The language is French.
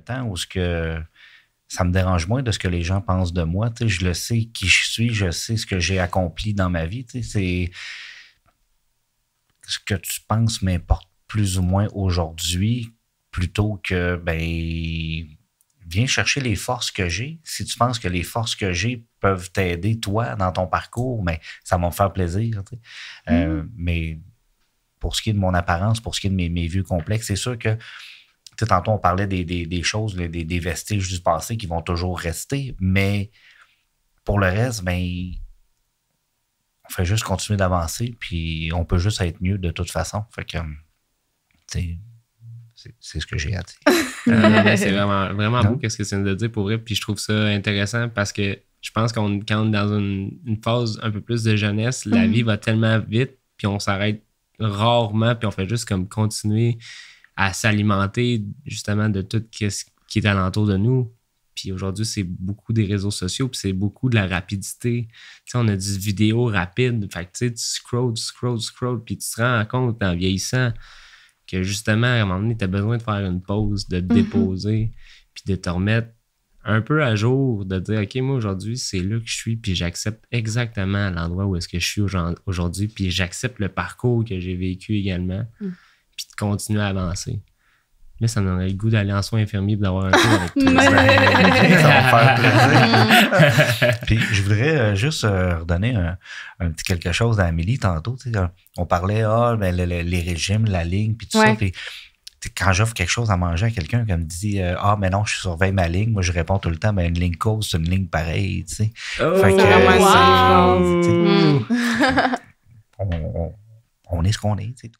temps où ça me dérange moins de ce que les gens pensent de moi. Tu sais, je le sais qui je suis, je sais ce que j'ai accompli dans ma vie. Tu sais, c'est ce que tu penses m'importe plus ou moins aujourd'hui, plutôt que viens chercher les forces que j'ai. Si tu penses que les forces que j'ai peuvent t'aider, toi, dans ton parcours, mais ça va me faire plaisir. Tu sais. Mais pour ce qui est de mon apparence, pour ce qui est de mes vieux complexes, c'est sûr que tantôt, on parlait des choses, des vestiges du passé qui vont toujours rester, mais pour le reste, on fait juste continuer d'avancer, puis on peut juste être mieux de toute façon. Fait que, c'est ce que j'ai à dire. C'est vraiment, vraiment beau ce que tu viens de dire pour vrai, puis je trouve ça intéressant parce que je pense quand on est dans une phase un peu plus de jeunesse, la vie va tellement vite, puis on s'arrête rarement, puis on fait juste comme continuer à s'alimenter justement de tout ce qui est alentour de nous. Puis aujourd'hui, c'est beaucoup des réseaux sociaux, puis c'est beaucoup de la rapidité. Tu sais, on a des vidéos rapides. Fait que tu scrolls, puis tu te rends compte en vieillissant que justement, à un moment donné, tu as besoin de faire une pause, de te déposer, puis de te remettre un peu à jour, de dire, OK, moi aujourd'hui, c'est là que je suis, puis j'accepte exactement l'endroit où est-ce que je suis aujourd'hui, puis j'accepte le parcours que j'ai vécu également. Puis de continuer à avancer. Là, ça me donnerait le goût d'aller en soins infirmiers et d'avoir un tour avec toi. Ça va faire plaisir. Puis je voudrais juste redonner un petit quelque chose à Amélie tantôt. Tu sais, on parlait les régimes, la ligne, puis tout ça. Puis quand j'offre quelque chose à manger à quelqu'un qui me dit mais non, je surveille ma ligne, moi je réponds tout le temps, une ligne course, c'est une ligne pareille. Tu sais. Fait que, on est ce qu'on est. Tu sais. On est ce qu'on est.